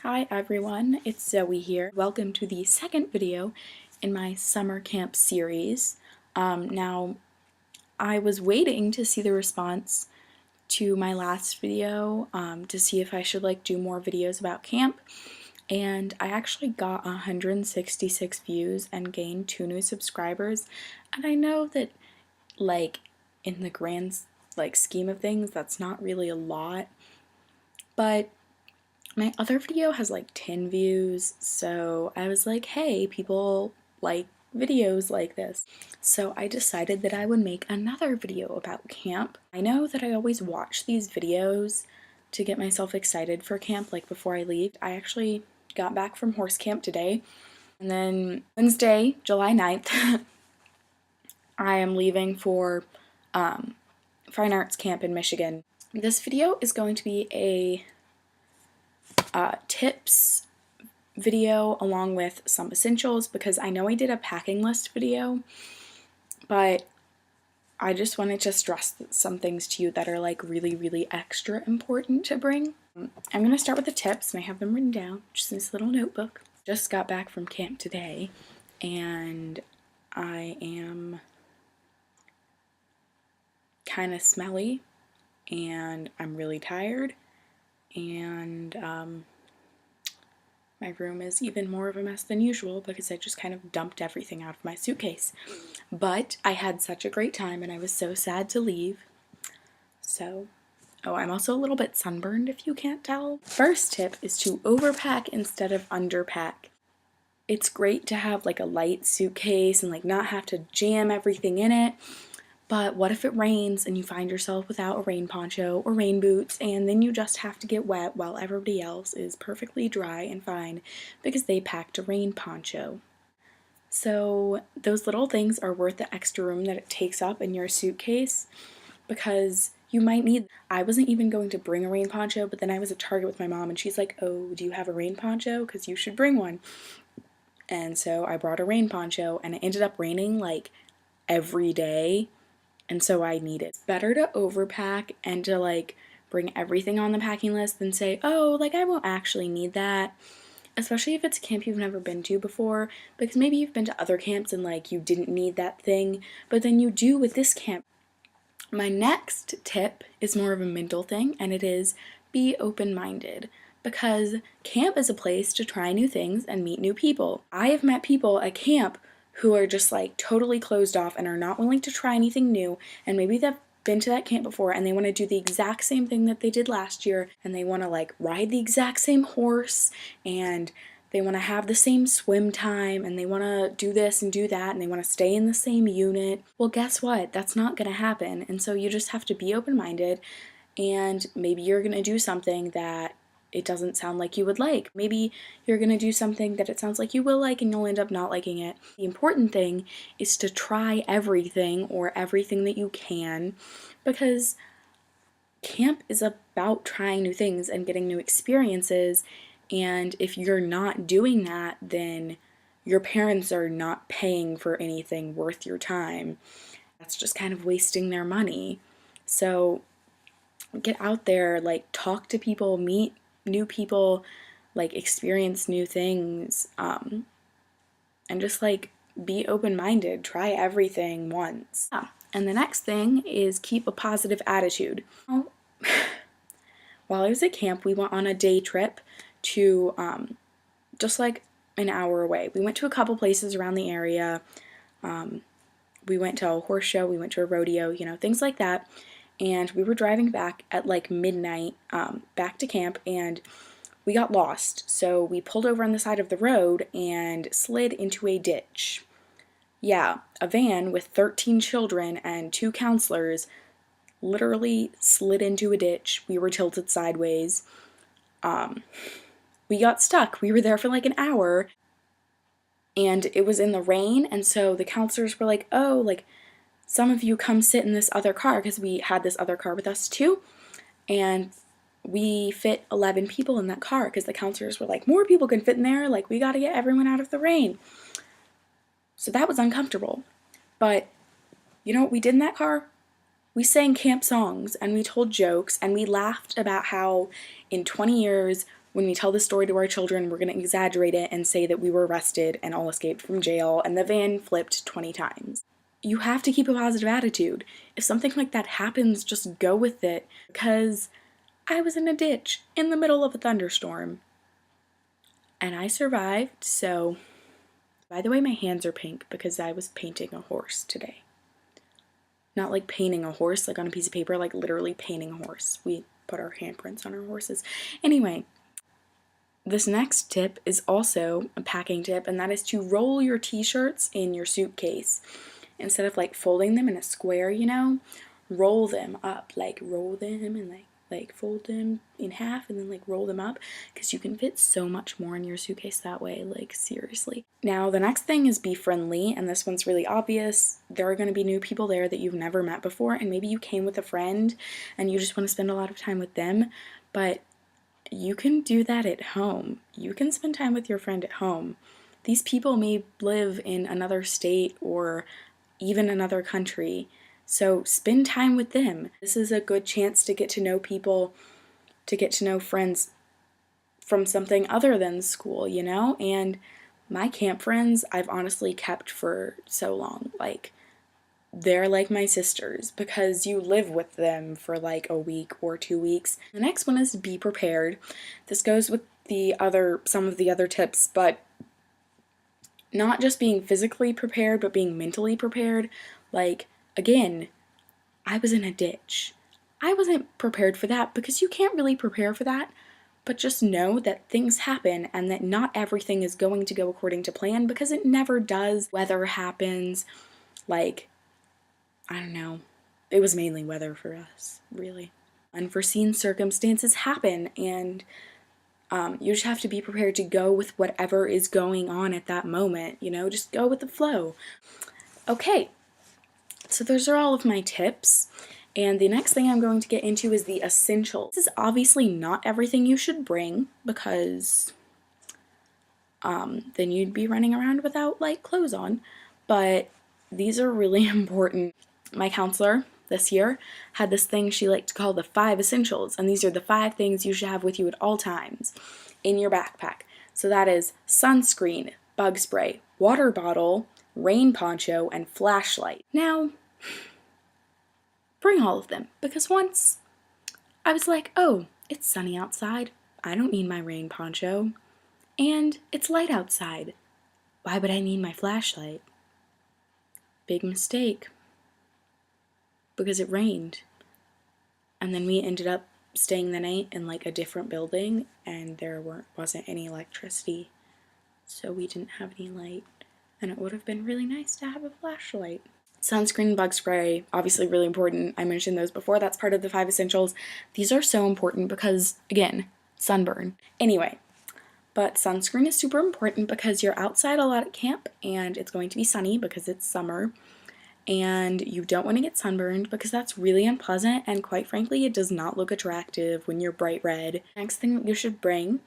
Hi everyone, it's Zoe here. Welcome to the second video in my summer camp series. Now, I was waiting to see the response to my last video to see if I should do more videos about camp, and I actually got 166 views and gained 2 new subscribers, and I know that in the grand scheme of things that's not really a lot, but my other video has 10 views, so I was like, hey, people like videos like this. So I decided that I would make another video about camp. I know that I always watch these videos to get myself excited for camp, before I leave. I actually got back from horse camp today, and then Wednesday, July 9th, I am leaving for fine arts camp in Michigan. This video is going to be a tips video along with some essentials, because I know I did a packing list video, but I just wanted to stress some things to you that are really extra important to bring. I'm going to start with the tips, and I have them written down just in this little notebook. Just got back from camp today, and I am kind of smelly, and I'm really tired, and my room is even more of a mess than usual because I just kind of dumped everything out of my suitcase. But I had such a great time and I was so sad to leave. So, I'm also a little bit sunburned if you can't tell. First tip is to overpack instead of underpack. It's great to have a light suitcase and not have to jam everything in it. But what if it rains and you find yourself without a rain poncho or rain boots, and then you just have to get wet while everybody else is perfectly dry and fine because they packed a rain poncho? So those little things are worth the extra room that it takes up in your suitcase, because you might need. I wasn't even going to bring a rain poncho, but then I was at Target with my mom and she's like, oh, do you have a rain poncho? Because you should bring one. And so I brought a rain poncho, and it ended up raining every day. And so I need it. It's better to overpack and to bring everything on the packing list than say, oh, I won't actually need that. Especially if it's a camp you've never been to before, because maybe you've been to other camps and you didn't need that thing, but then you do with this camp. My next tip is more of a mental thing, and it is be open-minded, because camp is a place to try new things and meet new people. I have met people at camp who are just totally closed off and are not willing to try anything new, and maybe they've been to that camp before and they want to do the exact same thing that they did last year, and they want to ride the exact same horse, and they want to have the same swim time, and they want to do this and do that, and they want to stay in the same unit. Well, guess what? That's not going to happen, and so you just have to be open-minded, and maybe you're going to do something that it doesn't sound like you would like. Maybe you're going to do something that it sounds like you will like and you'll end up not liking it. The important thing is to try everything, or everything that you can, because camp is about trying new things and getting new experiences, and if you're not doing that, then your parents are not paying for anything worth your time. That's just kind of wasting their money. So get out there, talk to people, meet new people, experience new things, and just be open-minded, try everything once. And the next thing is keep a positive attitude. While I was at camp, we went on a day trip to just an hour away. We went to a couple places around the area. We went to a horse show, we went to a rodeo, things like that. And we were driving back at midnight back to camp, and we got lost. So we pulled over on the side of the road and slid into a ditch. Yeah, a van with 13 children and 2 counselors literally slid into a ditch. We were tilted sideways. We got stuck. We were there for an hour, and it was in the rain, and so the counselors were like, oh, some of you come sit in this other car, because we had this other car with us too, and we fit 11 people in that car, because the counselors were like, more people can fit in there, we gotta get everyone out of the rain. So that was uncomfortable. But you know what we did in that car? We sang camp songs, and we told jokes, and we laughed about how in 20 years when we tell this story to our children, we're going to exaggerate it and say that we were arrested and all escaped from jail and the van flipped 20 times. You have to keep a positive attitude. If something like that happens, just go with it, because I was in a ditch in the middle of a thunderstorm and I survived. So, by the way, my hands are pink because I was painting a horse today. Not like painting a horse like on a piece of paper, like literally painting a horse. We put our handprints on our horses. Anyway, this next tip is also a packing tip, and that is to roll your t-shirts in your suitcase. Instead of like folding them in a square, roll them up, like roll them and like fold them in half and then like roll them up, because you can fit so much more in your suitcase that way, like seriously. Now the next thing is be friendly, and this one's really obvious. There are going to be new people there that you've never met before, and maybe you came with a friend and you just want to spend a lot of time with them, but you can do that at home. You can spend time with your friend at home. These people may live in another state or even another country, so spend time with them. This is a good chance to get to know people, to get to know friends from something other than school, and my camp friends I've honestly kept for so long. Like, they're like my sisters because you live with them for like a week or 2 weeks. The next one is be prepared. This goes with some of the other tips, but not just being physically prepared, but being mentally prepared. Like, again, I was in a ditch. I wasn't prepared for that because you can't really prepare for that, but just know that things happen and that not everything is going to go according to plan, because it never does. Weather happens, like, I don't know. It was mainly weather for us, really. Unforeseen circumstances happen, and you just have to be prepared to go with whatever is going on at that moment, just go with the flow. Okay, so those are all of my tips, and the next thing I'm going to get into is the essentials. This is obviously not everything you should bring, because then you'd be running around without, like, clothes on, but these are really important. My counselor this year had this thing she liked to call the 5 essentials, and these are the 5 things you should have with you at all times in your backpack. So that is sunscreen, bug spray, water bottle, rain poncho, and flashlight. Now, bring all of them, because once I was like, oh, it's sunny outside, I don't need my rain poncho, and it's light outside, why would I need my flashlight? Big mistake. Because it rained. And then we ended up staying the night in like a different building, and there wasn't any electricity, so we didn't have any light, and it would have been really nice to have a flashlight. Sunscreen, bug spray, obviously really important. I mentioned those before. That's part of the 5 essentials. These are so important because, again, sunburn. Anyway, but sunscreen is super important because you're outside a lot at camp, and it's going to be sunny because it's summer, and you don't want to get sunburned because that's really unpleasant, and quite frankly, it does not look attractive when you're bright red. Next thing that you should bring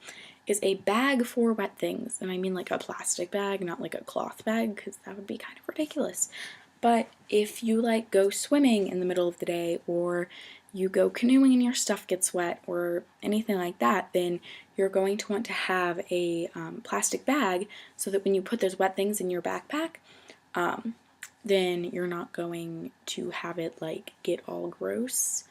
is a bag for wet things, and I mean like a plastic bag, not like a cloth bag, because that would be kind of ridiculous. But if you like go swimming in the middle of the day, or you go canoeing and your stuff gets wet, or anything like that, then you're going to want to have a plastic bag so that when you put those wet things in your backpack, then you're not going to have it like get all gross,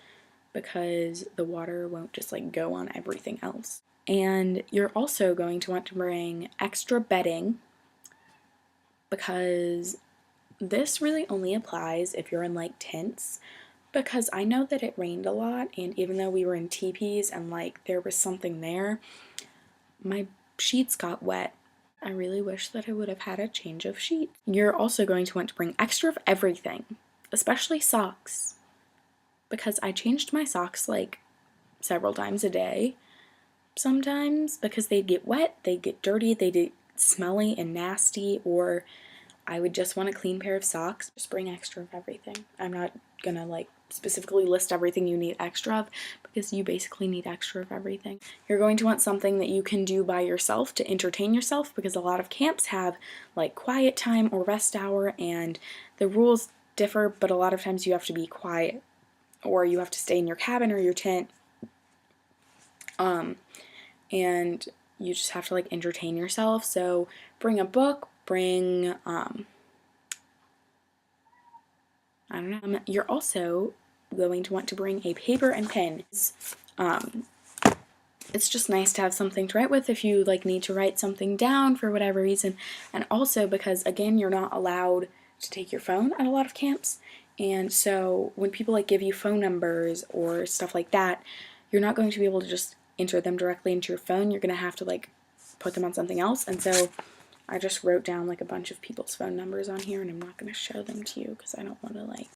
because the water won't just like go on everything else. And you're also going to want to bring extra bedding, because this really only applies if you're in like tents, because I know that it rained a lot, and even though we were in teepees and like there was something there, my sheets got wet. I really wish that I would have had a change of sheets. You're also going to want to bring extra of everything, especially socks, because I changed my socks like several times a day sometimes, because they'd get wet, they'd get dirty, they'd get smelly and nasty, or I would just want a clean pair of socks. Just bring extra of everything. I'm not gonna like specifically list everything you need extra of, because you basically need extra of everything. You're going to want something that you can do by yourself to entertain yourself, because a lot of camps have like quiet time or rest hour, and the rules differ, but a lot of times you have to be quiet, or you have to stay in your cabin or your tent. and you just have to like entertain yourself. So bring a book, bring I don't know. You're also going to want to bring a paper and pen. It's just nice to have something to write with if you like need to write something down for whatever reason, and also because again you're not allowed to take your phone at a lot of camps, and so when people like give you phone numbers or stuff like that, you're not going to be able to just enter them directly into your phone. You're going to have to like put them on something else, and so I just wrote down like a bunch of people's phone numbers on here, and I'm not going to show them to you because I don't want to like